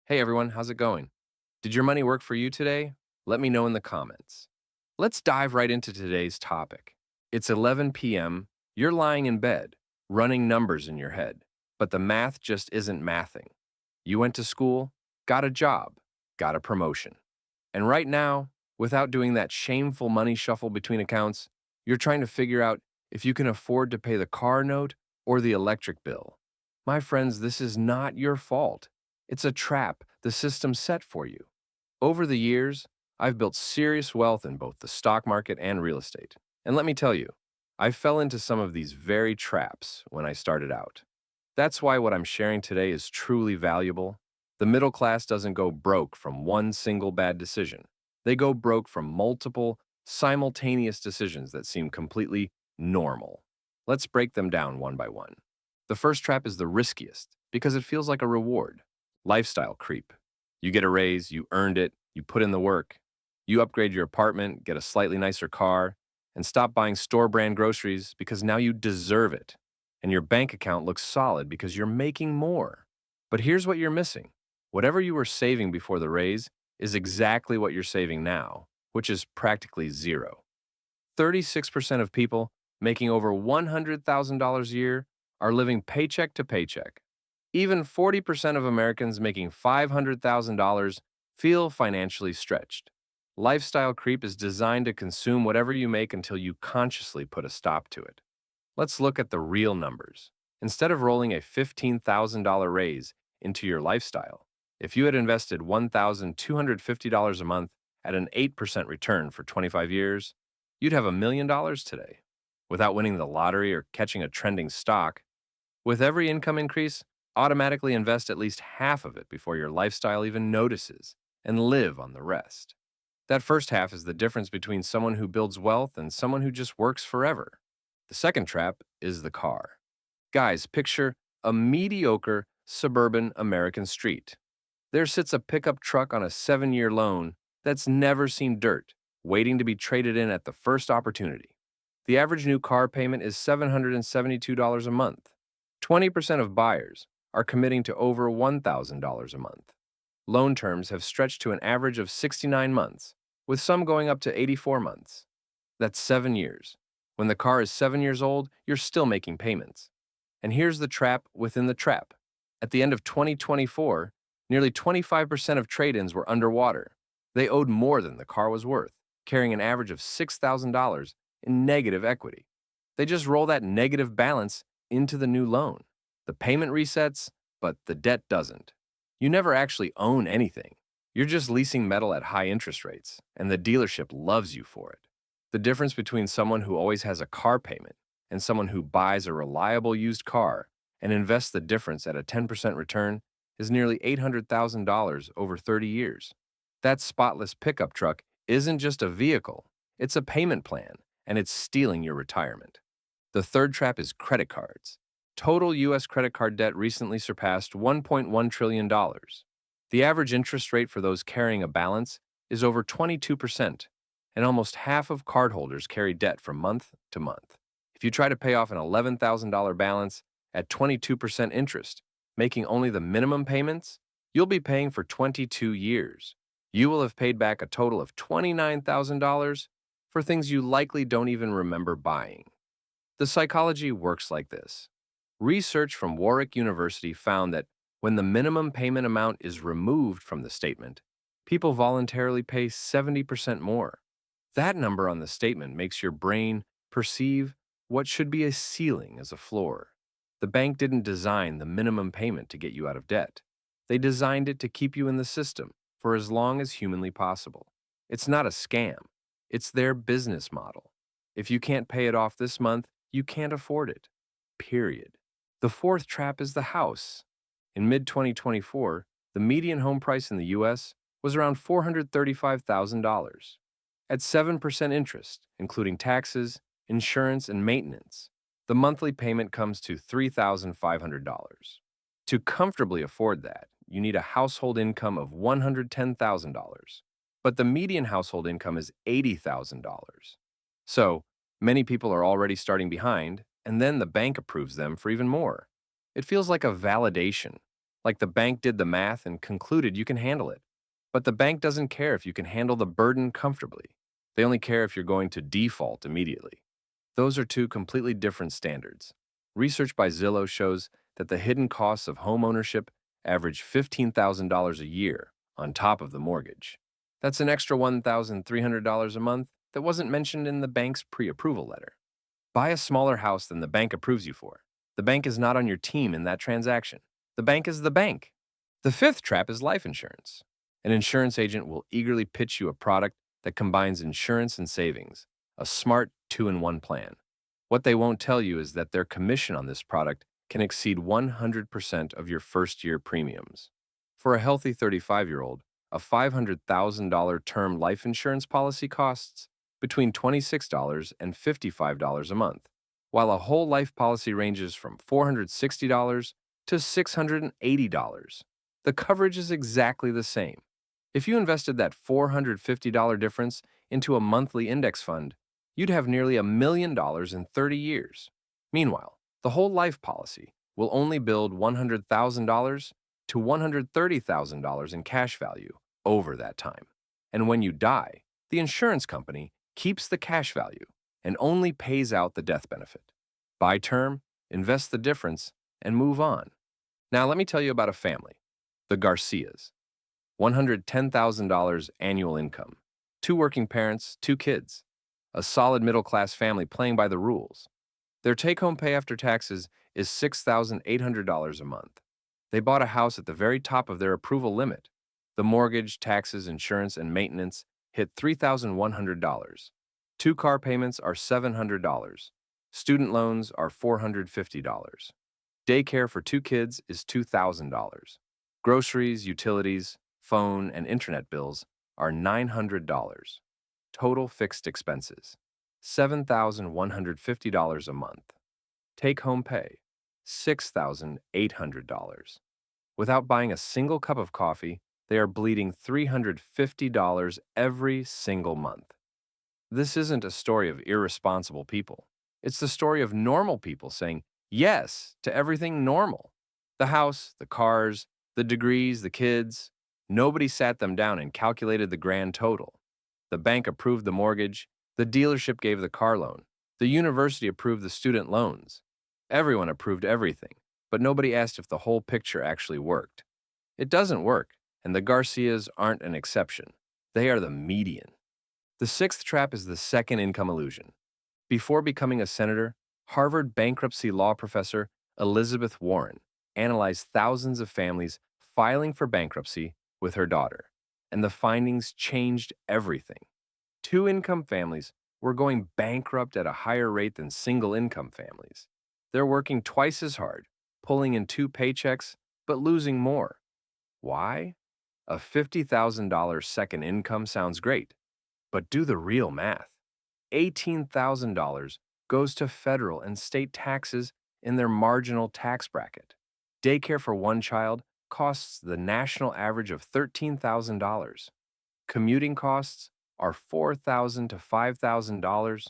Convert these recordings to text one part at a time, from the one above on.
Hey everyone, how's it going? Did your money work for you today? Let me know in the comments. Let's dive right into today's topic. It's 11 p.m., you're lying in bed, running numbers in your head, but the math just isn't mathing. You went to school, got a job, got a promotion. And right now, without doing that shameful money shuffle between accounts, you're trying to figure out if you can afford to pay the car note or the electric bill. My friends, this is not your fault. It's a trap the system set for you. Over the years, I've built serious wealth in both the stock market and real estate. And let me tell you, I fell into some of these very traps when I started out. That's why what I'm sharing today is truly valuable. The middle class doesn't go broke from one single bad decision. They go broke from multiple, simultaneous decisions that seem completely normal. Let's break them down one by one. The first trap is the riskiest because it feels like a reward. Lifestyle creep. You get a raise, you earned it, you put in the work. You upgrade your apartment, get a slightly nicer car, and stop buying store brand groceries because now you deserve it. And your bank account looks solid because you're making more. But here's what you're missing. Whatever you were saving before the raise is exactly what you're saving now, which is practically zero. 36% of people making over $100,000 a year are living paycheck to paycheck. Even 40% of Americans making $500,000 feel financially stretched. Lifestyle creep is designed to consume whatever you make until you consciously put a stop to it. Let's look at the real numbers. Instead of rolling a $15,000 raise into your lifestyle, if you had invested $1,250 a month at an 8% return for 25 years, you'd have $1 million today. Without winning the lottery or catching a trending stock, with every income increase, automatically invest at least half of it before your lifestyle even notices and live on the rest. That first half is the difference between someone who builds wealth and someone who just works forever. The second trap is the car. Guys, picture a mediocre suburban American street. There sits a pickup truck on a 7-year loan that's never seen dirt, waiting to be traded in at the first opportunity. The average new car payment is $772 a month. 20% of buyers are committing to over $1,000 a month. Loan terms have stretched to an average of 69 months, with some going up to 84 months. That's 7 years. When the car is 7 years old, you're still making payments. And here's the trap within the trap. At the end of 2024, nearly 25% of trade-ins were underwater. They owed more than the car was worth, carrying an average of $6,000 in negative equity. They just roll that negative balance into the new loan. The payment resets, but the debt doesn't. You never actually own anything. You're just leasing metal at high interest rates, and the dealership loves you for it. The difference between someone who always has a car payment and someone who buys a reliable used car and invests the difference at a 10% return is nearly $800,000 over 30 years. That spotless pickup truck isn't just a vehicle, it's a payment plan, and it's stealing your retirement. The third trap is credit cards. Total U.S. credit card debt recently surpassed $1.1 trillion. The average interest rate for those carrying a balance is over 22%, and almost half of cardholders carry debt from month to month. If you try to pay off an $11,000 balance at 22% interest, making only the minimum payments, you'll be paying for 22 years. You will have paid back a total of $29,000 for things you likely don't even remember buying. The psychology works like this. Research from Warwick University found that when the minimum payment amount is removed from the statement, people voluntarily pay 70% more. That number on the statement makes your brain perceive what should be a ceiling as a floor. The bank didn't design the minimum payment to get you out of debt. They designed it to keep you in the system for as long as humanly possible. It's not a scam. It's their business model. If you can't pay it off this month, you can't afford it. Period. The fourth trap is the house. In mid-2024, the median home price in the U.S. was around $435,000. At 7% interest, including taxes, insurance, and maintenance, the monthly payment comes to $3,500. To comfortably afford that, you need a household income of $110,000. But the median household income is $80,000. So, many people are already starting behind, and then the bank approves them for even more. It feels like a validation, Like the bank did the math and concluded you can handle it. But the bank doesn't care if you can handle the burden comfortably. They only care if you're going to default immediately. Those are two completely different standards. Research by Zillow shows that the hidden costs of home ownership average $15,000 a year on top of the mortgage. That's an extra $1,300 a month that wasn't mentioned in the bank's pre-approval letter. Buy a smaller house than the bank approves you for. The bank is not on your team in that transaction. The bank is the bank. The fifth trap is life insurance. An insurance agent will eagerly pitch you a product that combines insurance and savings, a smart two-in-one plan. What they won't tell you is that their commission on this product can exceed 100% of your first-year premiums. For a healthy 35-year-old, a $500,000 term life insurance policy costs between $26 and $55 a month, while a whole life policy ranges from $460 to $680. The coverage is exactly the same. If you invested that $450 difference into a monthly index fund, you'd have nearly $1 million in 30 years. Meanwhile, the whole life policy will only build $100,000 to $130,000 in cash value over that time. And when you die, the insurance company keeps the cash value and only pays out the death benefit. Buy term, invest the difference, and move on. Now let me tell you about a family, the Garcias. $110,000 annual income, 2 working parents, 2 kids, a solid middle-class family playing by the rules. Their take-home pay after taxes is $6,800 a month. They bought a house at the very top of their approval limit. The mortgage, taxes, insurance, and maintenance hit $3,100. 2 car payments are $700. Student loans are $450. Daycare for 2 kids is $2,000. Groceries, utilities, phone, and internet bills are $900. Total fixed expenses, $7,150 a month. Take-home pay, $6,800. Without buying a single cup of coffee, they are bleeding $350 every single month. This isn't a story of irresponsible people. It's the story of normal people saying yes to everything normal. The house, the cars, the degrees, the kids. Nobody sat them down and calculated the grand total. The bank approved the mortgage. The dealership gave the car loan. The university approved the student loans. Everyone approved everything, but nobody asked if the whole picture actually worked. It doesn't work, and the Garcias aren't an exception. They are the median. The sixth trap is the second income illusion. Before becoming a senator, Harvard bankruptcy law professor Elizabeth Warren analyzed thousands of families filing for bankruptcy with her daughter, and the findings changed everything. Two-income families were going bankrupt at a higher rate than single-income families. They're working twice as hard, pulling in 2 paychecks, but losing more. Why? A $50,000 second income sounds great, but do the real math. $18,000 goes to federal and state taxes in their marginal tax bracket. Daycare for 1 child costs the national average of $13,000. Commuting costs are $4,000 to $5,000.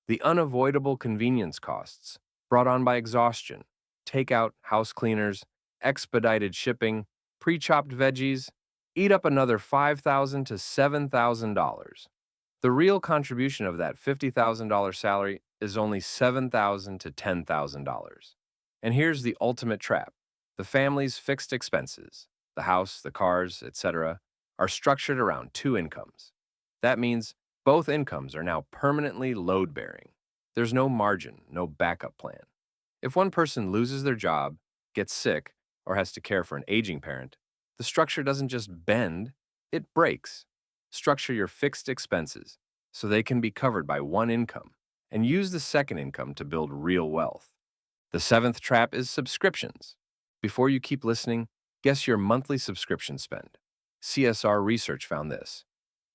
The unavoidable convenience costs brought on by exhaustion, takeout, house cleaners, expedited shipping, pre-chopped veggies, eat up another $5,000 to $7,000. The real contribution of that $50,000 salary is only $7,000 to $10,000. And here's the ultimate trap. The family's fixed expenses, the house, the cars, etc., are structured around 2 incomes. That means both incomes are now permanently load-bearing. There's no margin, no backup plan. If one person loses their job, gets sick, or has to care for an aging parent, the structure doesn't just bend, it breaks. Structure your fixed expenses so they can be covered by one income, and use the second income to build real wealth. The seventh trap is subscriptions. Before you keep listening, guess your monthly subscription spend. CSR research found this.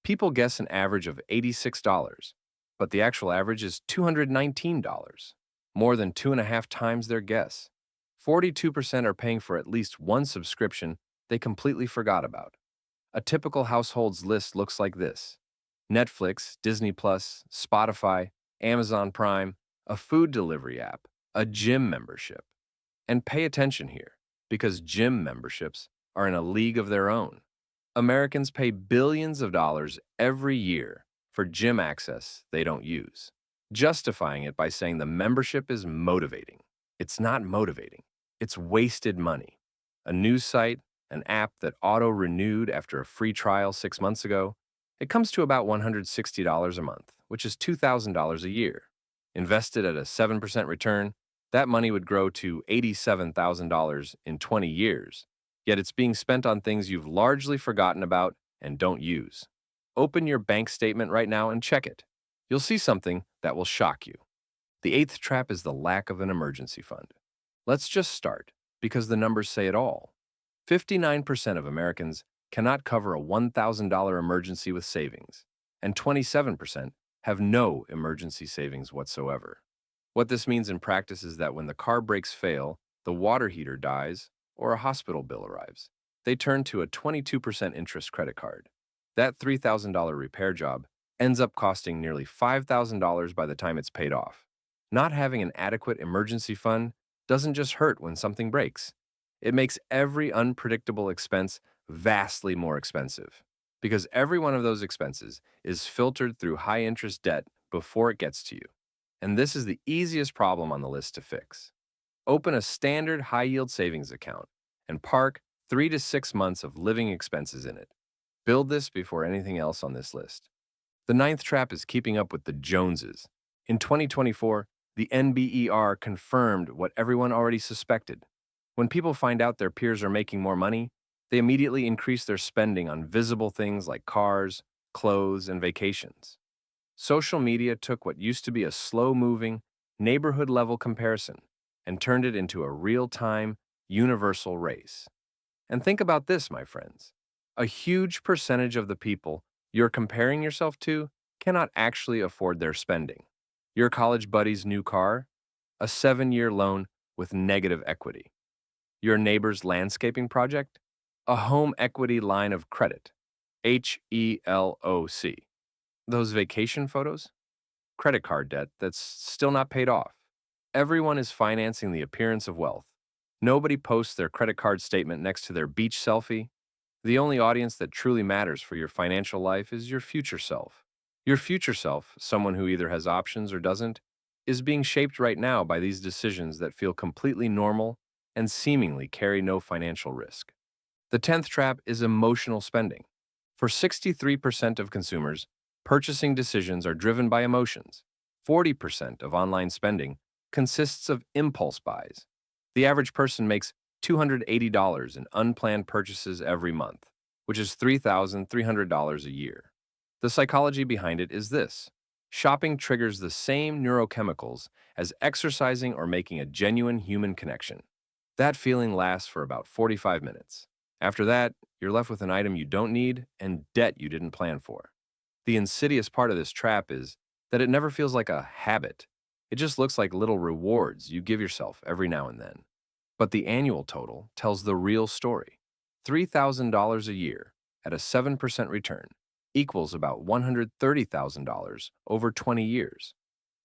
People guess an average of $86, but the actual average is $219, more than 2.5 times their guess. 42% are paying for at least one subscription they completely forgot about. A typical household's list looks like this: Netflix, Disney+, Spotify, Amazon Prime, a food delivery app, a gym membership. And pay attention here. because gym memberships are in a league of their own. Americans pay billions of dollars every year for gym access they don't use, justifying it by saying the membership is motivating. It's not motivating, it's wasted money. A news site, an app that auto-renewed after a free trial 6 months ago, it comes to about $160 a month, which is $2,000 a year. Invested at a 7% return, that money would grow to $87,000 in 20 years, yet it's being spent on things you've largely forgotten about and don't use. Open your bank statement right now and check it. You'll see something that will shock you. The eighth trap is the lack of an emergency fund. Let's just start, because the numbers say it all. 59% of Americans cannot cover a $1,000 emergency with savings, and 27% have no emergency savings whatsoever. What this means in practice is that when the car brakes fail, the water heater dies, or a hospital bill arrives, they turn to a 22% interest credit card. That $3,000 repair job ends up costing nearly $5,000 by the time it's paid off. Not having an adequate emergency fund doesn't just hurt when something breaks. It makes every unpredictable expense vastly more expensive, because every one of those expenses is filtered through high-interest debt before it gets to you. And this is the easiest problem on the list to fix. Open a standard high-yield savings account and park 3 to 6 months of living expenses in it. Build this before anything else on this list. The ninth trap is keeping up with the Joneses. In 2024, the NBER confirmed what everyone already suspected. When people find out their peers are making more money, they immediately increase their spending on visible things like cars, clothes, and vacations. Social media took what used to be a slow-moving, neighborhood-level comparison and turned it into a real-time, universal race. And think about this, my friends. A huge percentage of the people you're comparing yourself to cannot actually afford their spending. Your college buddy's new car? A 7-year loan with negative equity. Your neighbor's landscaping project? A home equity line of credit. HELOC. Those vacation photos? Credit card debt that's still not paid off. Everyone is financing the appearance of wealth. Nobody posts their credit card statement next to their beach selfie. The only audience that truly matters for your financial life is your future self. Your future self, someone who either has options or doesn't, is being shaped right now by these decisions that feel completely normal and seemingly carry no financial risk. The 10th trap is emotional spending. For 63% of consumers, purchasing decisions are driven by emotions. 40% of online spending consists of impulse buys. The average person makes $280 in unplanned purchases every month, which is $3,300 a year. The psychology behind it is this. Shopping triggers the same neurochemicals as exercising or making a genuine human connection. That feeling lasts for about 45 minutes. After that, you're left with an item you don't need and debt you didn't plan for. The insidious part of this trap is that it never feels like a habit. It just looks like little rewards you give yourself every now and then. But the annual total tells the real story. $3,000 a year at a 7% return equals about $130,000 over 20 years.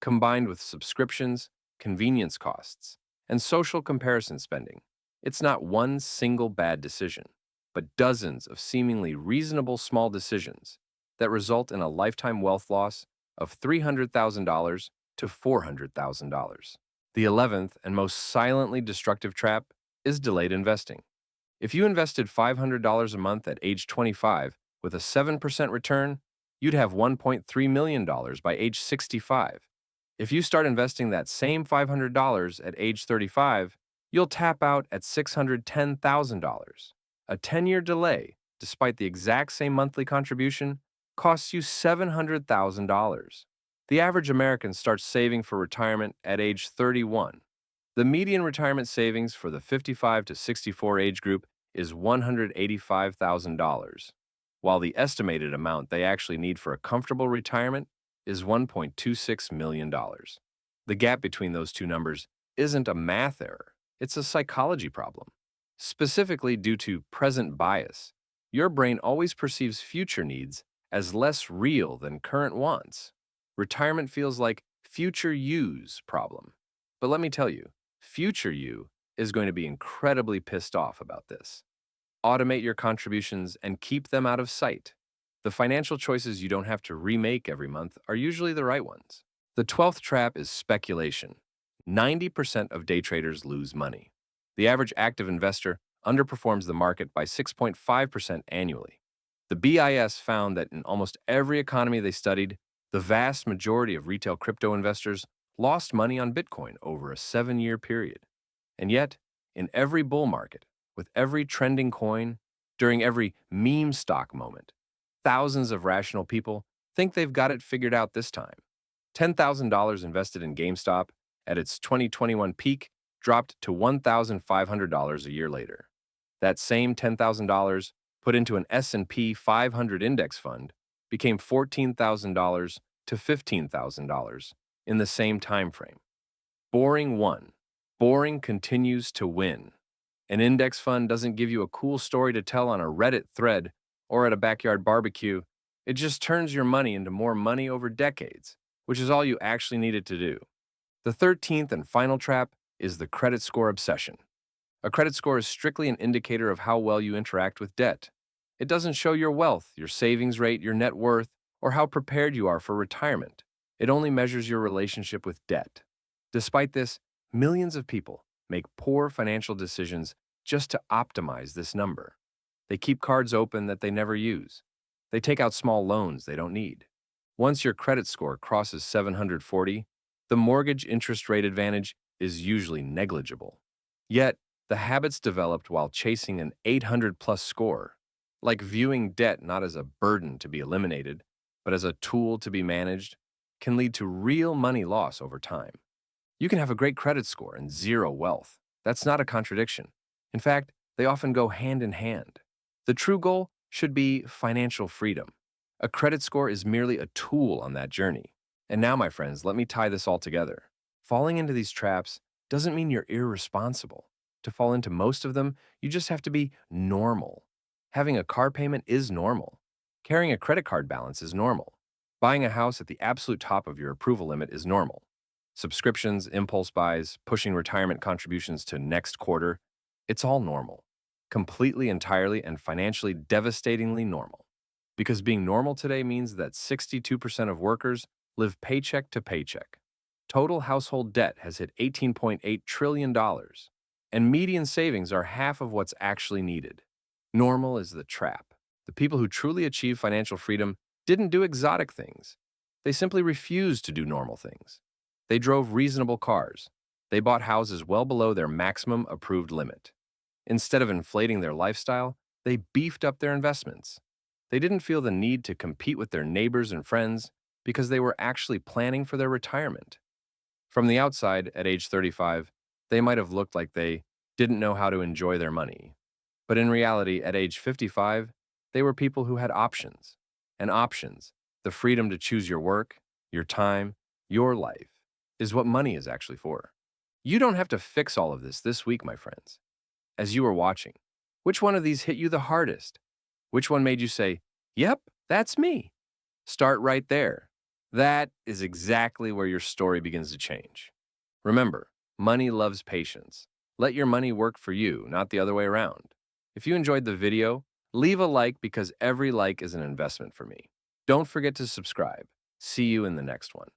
Combined with subscriptions, convenience costs, and social comparison spending, it's not one single bad decision, but dozens of seemingly reasonable small decisions that result in a lifetime wealth loss of $300,000 to $400,000. The 11th and most silently destructive trap is delayed investing. If you invested $500 a month at age 25 with a 7% return, you'd have $1.3 million by age 65. If you start investing that same $500 at age 35, you'll tap out at $610,000. A 10-year delay, despite the exact same monthly contribution, costs you $700,000. The average American starts saving for retirement at age 31. The median retirement savings for the 55 to 64 age group is $185,000, while the estimated amount they actually need for a comfortable retirement is $1.26 million. The gap between those two numbers isn't a math error, it's a psychology problem. Specifically due to present bias, your brain always perceives future needs as less real than current wants. Retirement feels like future you's problem. But let me tell you, future you is going to be incredibly pissed off about this. Automate your contributions and keep them out of sight. The financial choices you don't have to remake every month are usually the right ones. The 12th trap is speculation. 90% of day traders lose money. The average active investor underperforms the market by 6.5% annually. The BIS found that in almost every economy they studied, the vast majority of retail crypto investors lost money on Bitcoin over a 7-year period. And yet, in every bull market, with every trending coin, during every meme stock moment, thousands of rational people think they've got it figured out this time. $10,000 invested in GameStop at its 2021 peak dropped to $1,500 a year later. That same $10,000 put into an S&P 500 index fund became $14,000 to $15,000 in the same time frame. Boring won. Boring continues to win. An index fund doesn't give you a cool story to tell on a Reddit thread or at a backyard barbecue. It just turns your money into more money over decades, which is all you actually needed to do. The 13th and final trap is the credit score obsession. A credit score is strictly an indicator of how well you interact with debt. It doesn't show your wealth, your savings rate, your net worth, or how prepared you are for retirement. It only measures your relationship with debt. Despite this, millions of people make poor financial decisions just to optimize this number. They keep cards open that they never use. They take out small loans they don't need. Once your credit score crosses 740, the mortgage interest rate advantage is usually negligible. Yet, the habits developed while chasing an 800-plus score, like viewing debt not as a burden to be eliminated, but as a tool to be managed, can lead to real money loss over time. You can have a great credit score and zero wealth. That's not a contradiction. In fact, they often go hand in hand. The true goal should be financial freedom. A credit score is merely a tool on that journey. And now, my friends, let me tie this all together. Falling into these traps doesn't mean you're irresponsible. To fall into most of them, you just have to be normal. Having a car payment is normal. Carrying a credit card balance is normal. Buying a house at the absolute top of your approval limit is normal. Subscriptions, impulse buys, pushing retirement contributions to next quarter, it's all normal. Completely, entirely, and financially devastatingly normal. Because being normal today means that 62% of workers live paycheck to paycheck. Total household debt has hit $18.8 trillion, and median savings are half of what's actually needed. Normal is the trap. The people who truly achieve financial freedom didn't do exotic things. They simply refused to do normal things. They drove reasonable cars. They bought houses well below their maximum approved limit. Instead of inflating their lifestyle, they beefed up their investments. They didn't feel the need to compete with their neighbors and friends because they were actually planning for their retirement. From the outside, at age 35, they might have looked like they didn't know how to enjoy their money. But in reality, at age 55, they were people who had options. And options, the freedom to choose your work, your time, your life, is what money is actually for. You don't have to fix all of this week, my friends. As you were watching, which one of these hit you the hardest? Which one made you say, "Yep, that's me"? Start right there. That is exactly where your story begins to change. Remember, money loves patience. Let your money work for you, not the other way around. If you enjoyed the video, leave a like because every like is an investment for me. Don't forget to subscribe. See you in the next one.